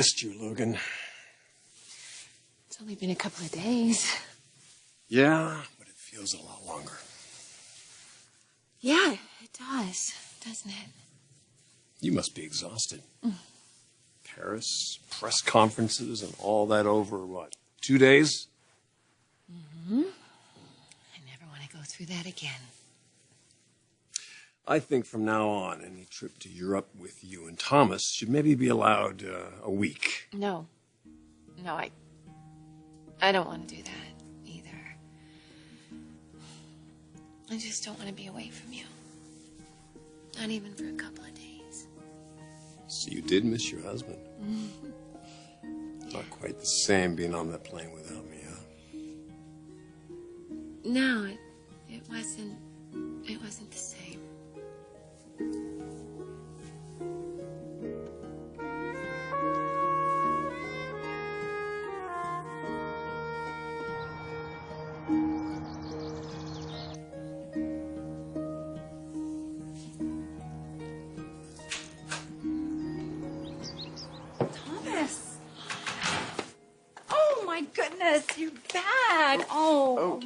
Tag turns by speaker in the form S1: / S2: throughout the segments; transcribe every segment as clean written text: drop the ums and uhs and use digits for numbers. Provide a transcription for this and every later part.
S1: missed you, Logan.
S2: It's only been a couple of days.
S1: Yeah, but it feels a lot longer.
S2: Yeah, it does, doesn't it?
S1: You must be exhausted. Paris, press conferences, and all that over, what, 2 days?
S2: Mm-hmm. I never want to go through that again.
S1: I think from now on, any trip to Europe with you and Thomas should maybe be allowed a week.
S2: No, I don't want to do that either. I just don't want to be away from you. Not even for a couple of days.
S1: So you did miss your husband?
S2: Yeah.
S1: Not quite the same being on that plane without me, huh?
S2: No, it wasn't the same.
S3: Thomas! Oh my goodness, you're back! Oh,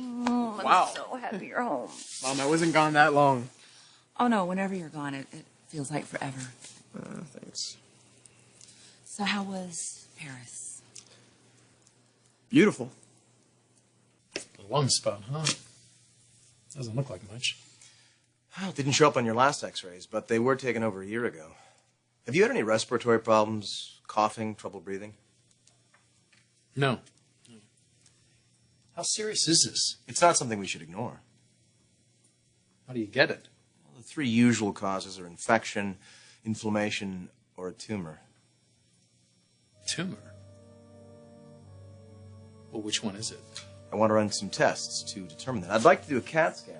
S4: wow.
S3: I'm so happy you're home.
S4: Mom, I wasn't gone that long.
S3: Oh no, whenever you're gone, it feels like forever.
S4: Thanks.
S3: So how was Paris?
S4: Beautiful.
S5: A lung spot, huh? Doesn't look like much.
S6: Well, it didn't show up on your last x-rays, but they were taken over a year ago. Have you had any respiratory problems, coughing, trouble breathing?
S5: No. How serious is this?
S6: It's not something we should ignore.
S5: How do you get it?
S6: Well, the three usual causes are infection, inflammation, or a tumor.
S5: Tumor? Well, which one is it?
S6: I want to run some tests to determine that. I'd like to do a CAT scan.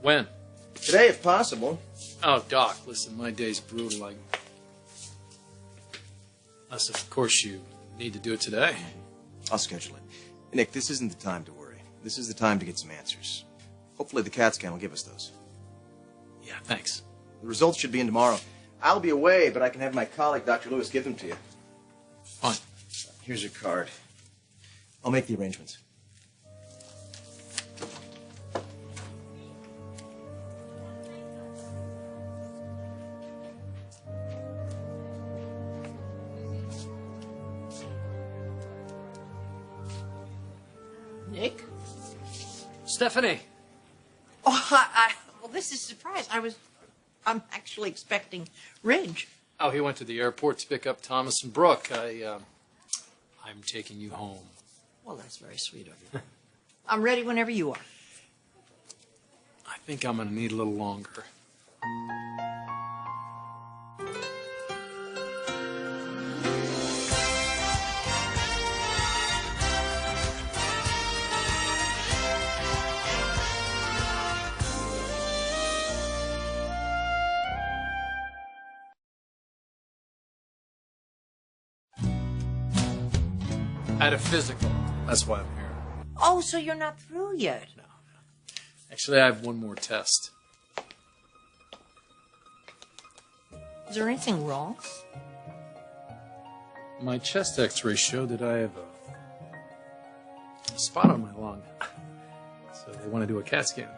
S5: When?
S6: Today, if possible.
S5: Oh, Doc, listen, my day's brutal. Unless, of course, you need to do it today.
S6: I'll schedule it. Nick, this isn't the time to worry. This is the time to get some answers. Hopefully the CAT scan will give us those.
S5: Yeah, thanks.
S6: The results should be in tomorrow. I'll be away, but I can have my colleague, Dr. Lewis, give them to you.
S5: Fine.
S6: Here's your card. I'll make the arrangements.
S2: Nick?
S5: Stephanie!
S7: Oh, well, this is a surprise. I'm actually expecting Ridge.
S5: Oh, he went to the airport to pick up Thomas and Brooke. I'm taking you home.
S7: Well, that's very sweet of you. I'm ready whenever you are.
S5: I think I'm going to need a little longer. I had a physical. That's why I'm here.
S7: Oh, so you're not through yet?
S5: No. Actually, I have one more test.
S7: Is there anything wrong?
S5: My chest x-ray showed that I have a spot on my lung. So they want to do a CAT scan.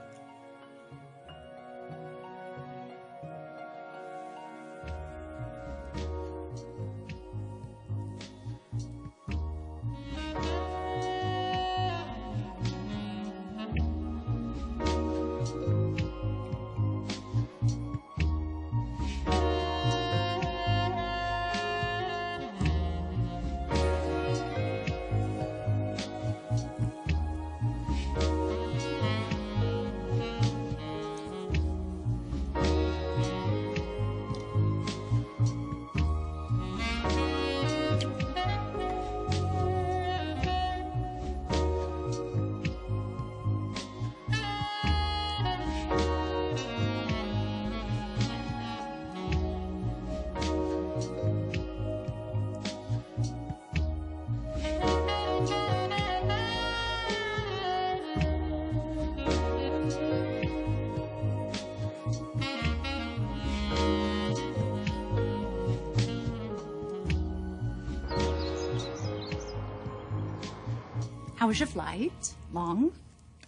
S3: How was your flight? Long?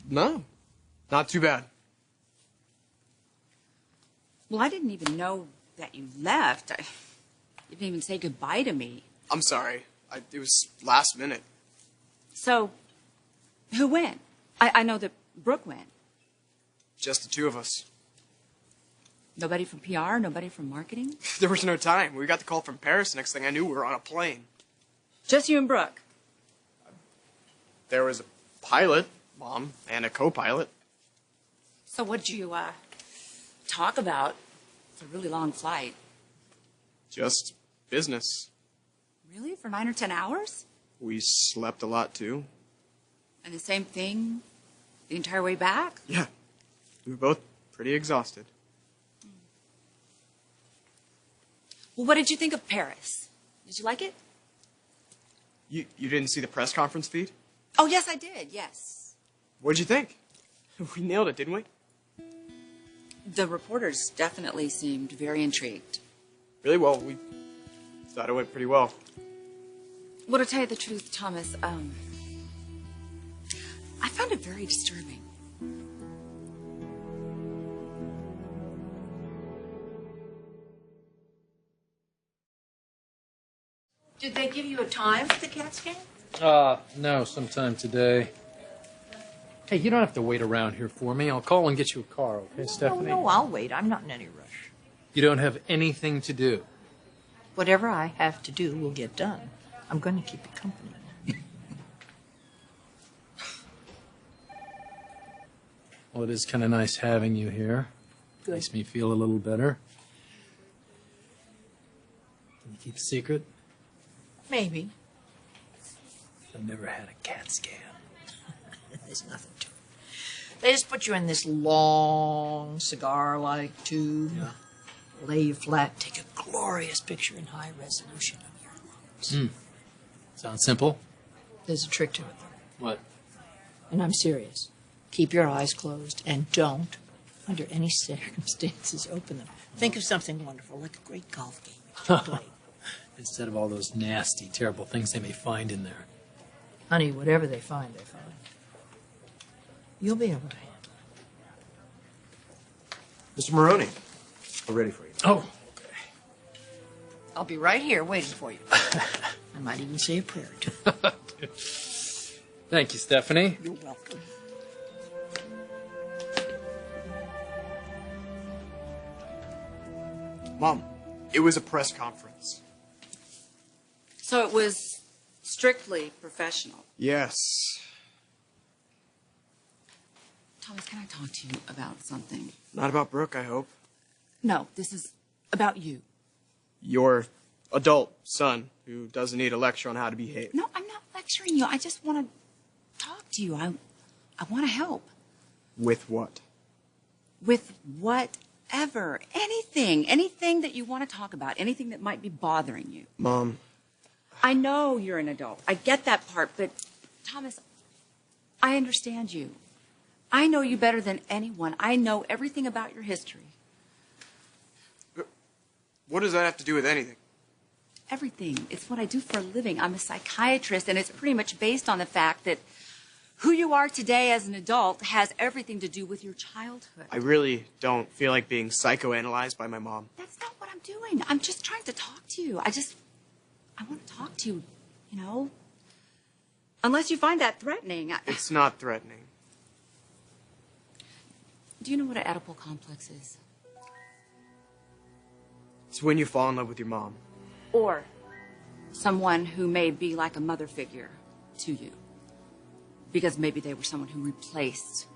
S4: No, not too bad.
S3: Well, I didn't even know that you left. You didn't even say goodbye to me.
S4: I'm sorry. It was last minute.
S3: So, who went? I know that Brooke went.
S4: Just the two of us.
S3: Nobody from PR? Nobody from marketing?
S4: There was no time. We got the call from Paris. Next thing I knew, we were on a plane.
S3: Just you and Brooke?
S4: There was a pilot, Mom, and a co-pilot.
S3: So what'd you, talk about? It's a really long flight.
S4: Just business.
S3: Really? For 9 or 10 hours?
S4: We slept a lot, too.
S3: And the same thing the entire way back?
S4: Yeah. We were both pretty exhausted.
S3: Well, what did you think of Paris? Did you like it?
S4: You didn't see the press conference feed?
S3: Oh, yes, I did, yes.
S4: What'd you think? We nailed it, didn't we?
S3: The reporters definitely seemed very intrigued.
S4: Really well. We thought it went pretty well.
S3: Well, to tell you the truth, Thomas, I found it very disturbing.
S7: Did they give you a time for the CAT scan?
S5: No, sometime today. Hey, you don't have to wait around here for me. I'll call and get you a car, okay, Stephanie?
S7: No, I'll wait. I'm not in any rush.
S5: You don't have anything to do.
S7: Whatever I have to do will get done. I'm going to keep you company.
S5: Well, it is kind of nice having you here.
S7: Good.
S5: Makes me feel a little better. Can you keep a secret?
S7: Maybe.
S5: I've never had a CAT scan.
S7: There's nothing to it. They just put you in this long cigar-like tube, lay you flat, take a glorious picture in high resolution of your lungs.
S5: Sounds simple.
S7: There's a trick to it, though.
S5: What?
S7: And I'm serious. Keep your eyes closed and don't, under any circumstances, open them. Think of something wonderful, like a great golf game that you play.
S5: Instead of all those nasty, terrible things they may find in there.
S7: Honey, whatever they find, they find. You'll be able to handle it.
S6: Mr. Maroney, we're ready for you.
S5: Oh,
S7: I'll be right here waiting for you. I might even say a prayer or two.
S5: thank you, Stephanie.
S7: You're welcome.
S4: Mom, it was a press conference.
S3: So it was strictly professional.
S4: Yes.
S3: Thomas, can I talk to you about something?
S4: Not about Brooke, I hope.
S3: No, this is about you.
S4: Your adult son who doesn't need a lecture on how to behave.
S3: No, I'm not lecturing you. I just want to talk to you. I want to help.
S4: With what?
S3: With whatever. Anything that you want to talk about. Anything that might be bothering you.
S4: Mom.
S3: I know you're an adult. I get that part. But, Thomas, I understand you. I know you better than anyone. I know everything about your history.
S4: What does that have to do with anything?
S3: Everything. It's what I do for a living. I'm a psychiatrist, and it's pretty much based on the fact that who you are today as an adult has everything to do with your childhood.
S4: I really don't feel like being psychoanalyzed by my mom.
S3: That's not what I'm doing. I'm just trying to talk to you. I want to talk to you, you know? Unless you find that threatening.
S4: It's not threatening.
S3: Do you know what an Oedipal complex is?
S4: It's when you fall in love with your mom.
S3: Or someone who may be like a mother figure to you. Because maybe they were someone who replaced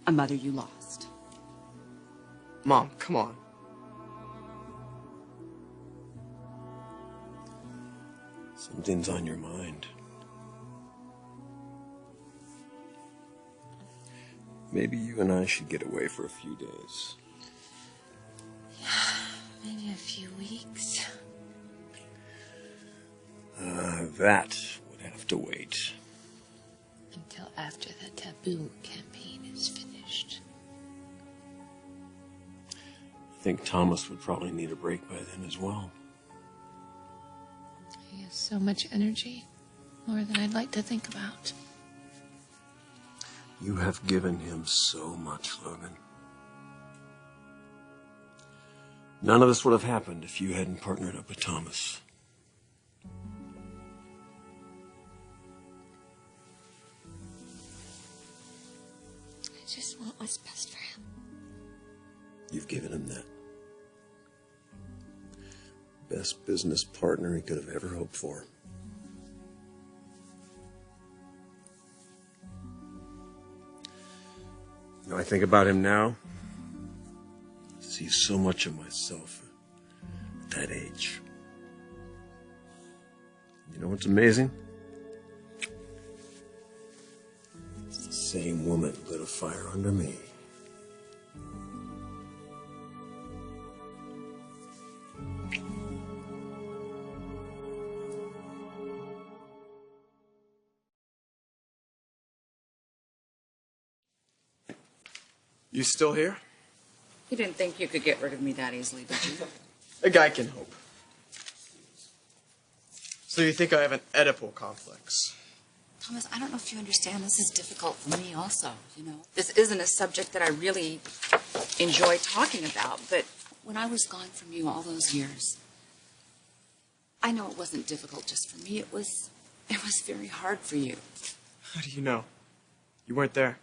S3: a mother you lost.
S4: Mom, come on.
S1: Something's on your mind. Maybe you and I should get away for a few days.
S2: Maybe a few weeks.
S1: That would have to wait.
S2: Until after the taboo campaign is finished.
S1: I think Thomas would probably need a break by then as well.
S2: He has so much energy. More than I'd like to think about.
S1: You have given him so much, Logan. None of this would have happened if you hadn't partnered up with Thomas.
S2: I just want what's best for him.
S1: You've given him that. Best business partner he could have ever hoped for. You know, I think about him now. I see so much of myself at that age. You know what's amazing? It's the same woman who lit a fire under me.
S4: You still here?
S3: You didn't think you could get rid of me that easily, did you?
S4: A guy can hope. So you think I have an Oedipal complex?
S3: Thomas, I don't know if you understand. This is difficult for me also, you know. This isn't a subject that I really enjoy talking about, but when I was gone from you all those years, I know it wasn't difficult just for me. It was very hard for you.
S4: How do you know? You weren't there.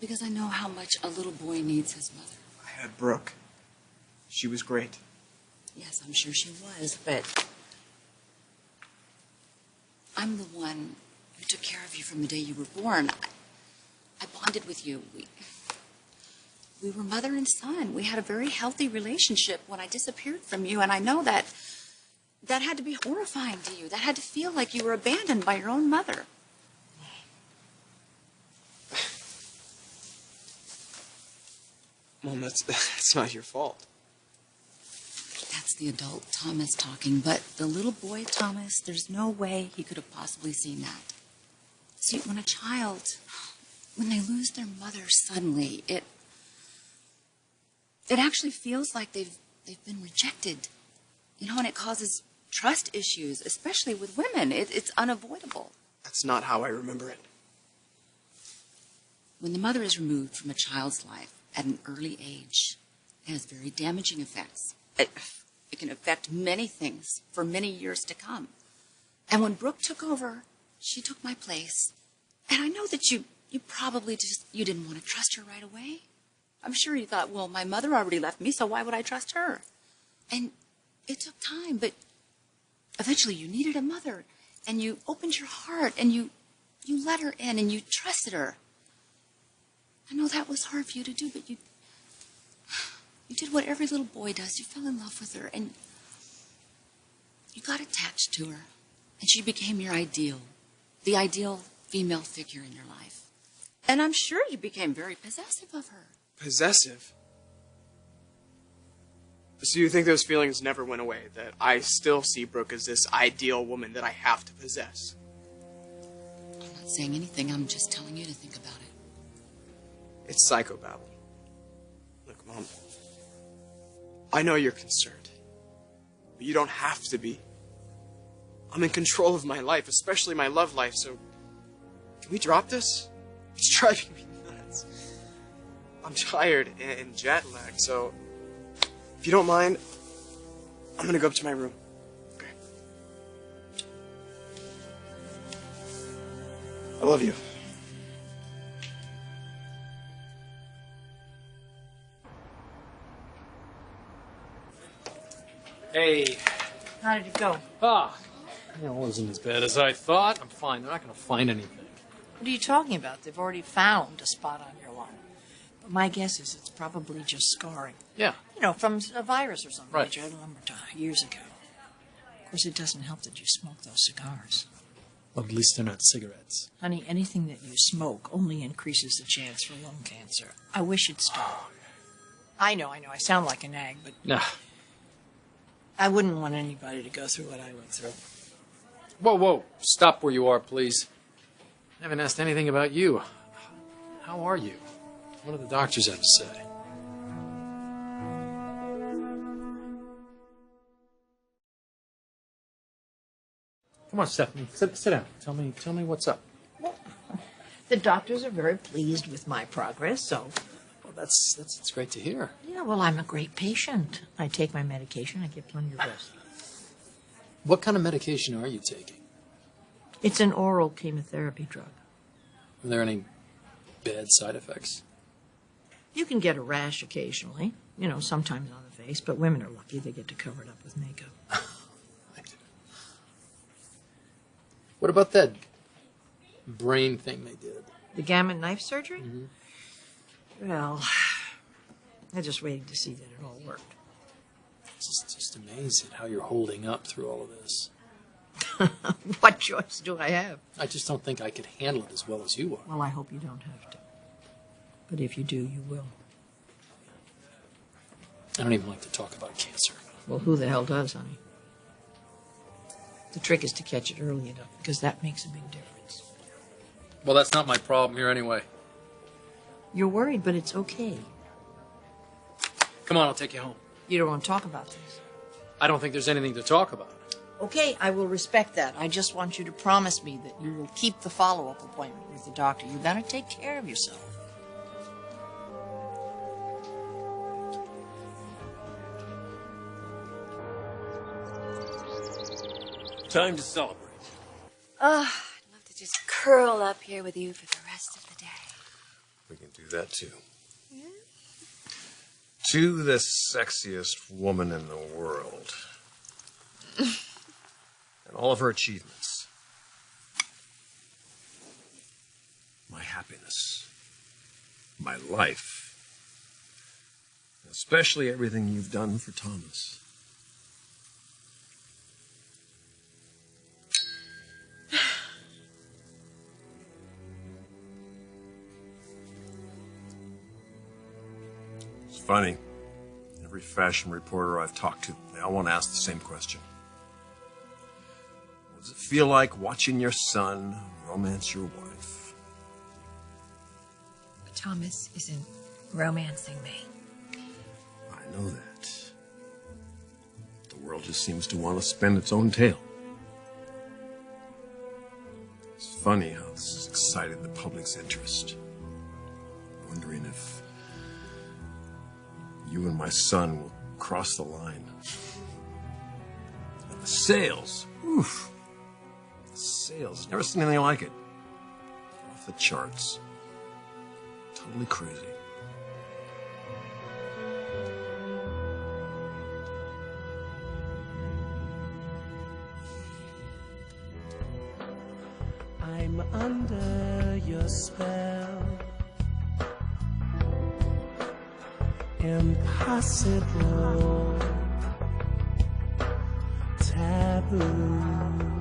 S3: Because I know how much a little boy needs his mother.
S4: I had Brooke. She was great.
S3: Yes, I'm sure she was, but I'm the one who took care of you from the day you were born. I bonded with you. We were mother and son. We had a very healthy relationship when I disappeared from you, and I know that had to be horrifying to you. That had to feel like you were abandoned by your own mother.
S4: Mom, that's not your fault.
S3: That's the adult Thomas talking, but the little boy Thomas, there's no way he could have possibly seen that. See, when a child, when they lose their mother suddenly, it actually feels like they've been rejected. You know, and it causes trust issues, especially with women. It's unavoidable.
S4: That's not how I remember it.
S3: When the mother is removed from a child's life at an early age, it has very damaging effects. It can affect many things for many years to come. And when Brooke took over, she took my place. And I know that you probably you didn't want to trust her right away. I'm sure you thought, well, my mother already left me, so why would I trust her? And it took time, but eventually you needed a mother. And you opened your heart, and you let her in, and you trusted her. I know that was hard for you to do, but you did what every little boy does. You fell in love with her, and you got attached to her. And she became your ideal, the ideal female figure in your life. And I'm sure you became very possessive of her.
S4: Possessive? So you think those feelings never went away, that I still see Brooke as this ideal woman that I have to possess?
S3: I'm not saying anything. I'm just telling you to think about it.
S4: It's psychobabble. Look, Mom, I know you're concerned, but you don't have to be. I'm in control of my life, especially my love life, so can we drop this? It's driving me nuts. I'm tired and jet lagged, so if you don't mind, I'm gonna go up to my room. Okay. I love you.
S5: Hey.
S7: How did it go?
S5: It wasn't as bad as I thought. I'm fine. They're not going to find anything.
S7: What are you talking about? They've already found a spot on your lung. But my guess is it's probably just scarring.
S5: Yeah.
S7: You know, from a virus or something
S5: Right.
S7: that you had years ago. Of course, it doesn't help that you smoke those cigars.
S5: Well, at least they're not cigarettes.
S7: Honey, anything that you smoke only increases the chance for lung cancer. I wish it'd stop. I know. I sound like a nag, but
S5: Nah.
S7: I wouldn't want anybody to go through what I went through.
S5: Whoa. Stop where you are, please. I haven't asked anything about you. How are you? What do the doctors have to say? Come on, Stephanie. Sit down. Tell me what's up.
S7: The doctors are very pleased with my progress, so...
S5: Well, that's great to hear.
S7: Yeah, well, I'm a great patient. I take my medication. I get plenty of rest.
S5: What kind of medication are you taking?
S7: It's an oral chemotherapy drug.
S5: Are there any bad side effects?
S7: You can get a rash occasionally, sometimes on the face, but women are lucky they get to cover it up with makeup.
S5: What about that brain thing they did?
S7: The gamut knife surgery? Mm-hmm. Well, I'm just waiting to see that it all worked.
S5: It's just amazing how you're holding up through all of this.
S7: What choice do I have?
S5: I just don't think I could handle it as well as you are.
S7: Well, I hope you don't have to. But if you do, you will.
S5: I don't even like to talk about cancer.
S7: Well, who the hell does, honey? The trick is to catch it early enough, because that makes a big difference.
S5: Well, that's not my problem here anyway.
S7: You're worried, but it's okay.
S5: Come on, I'll take you home.
S7: You don't want to talk about this.
S5: I don't think there's anything to talk about.
S7: Okay, I will respect that. I just want you to promise me that you will keep the follow-up appointment with the doctor. You've got to take care of yourself.
S1: Time to celebrate.
S2: Oh, I'd love to just curl up here with you for the rest of the day.
S1: We can do that too. To the sexiest woman in the world. And all of her achievements. My happiness. My life. Especially everything you've done for Thomas. It's funny. Every fashion reporter I've talked to, they all want to ask the same question. What does it feel like watching your son romance your wife?
S2: But Thomas isn't romancing me.
S1: I know that. The world just seems to want to spin its own tale. It's funny how this has excited the public's interest. Wondering if you and my son will cross the line. And the sales, oof. The sales, never seen anything like it. Off the charts. Totally crazy.
S8: I'm under your spell. Impossible, taboo.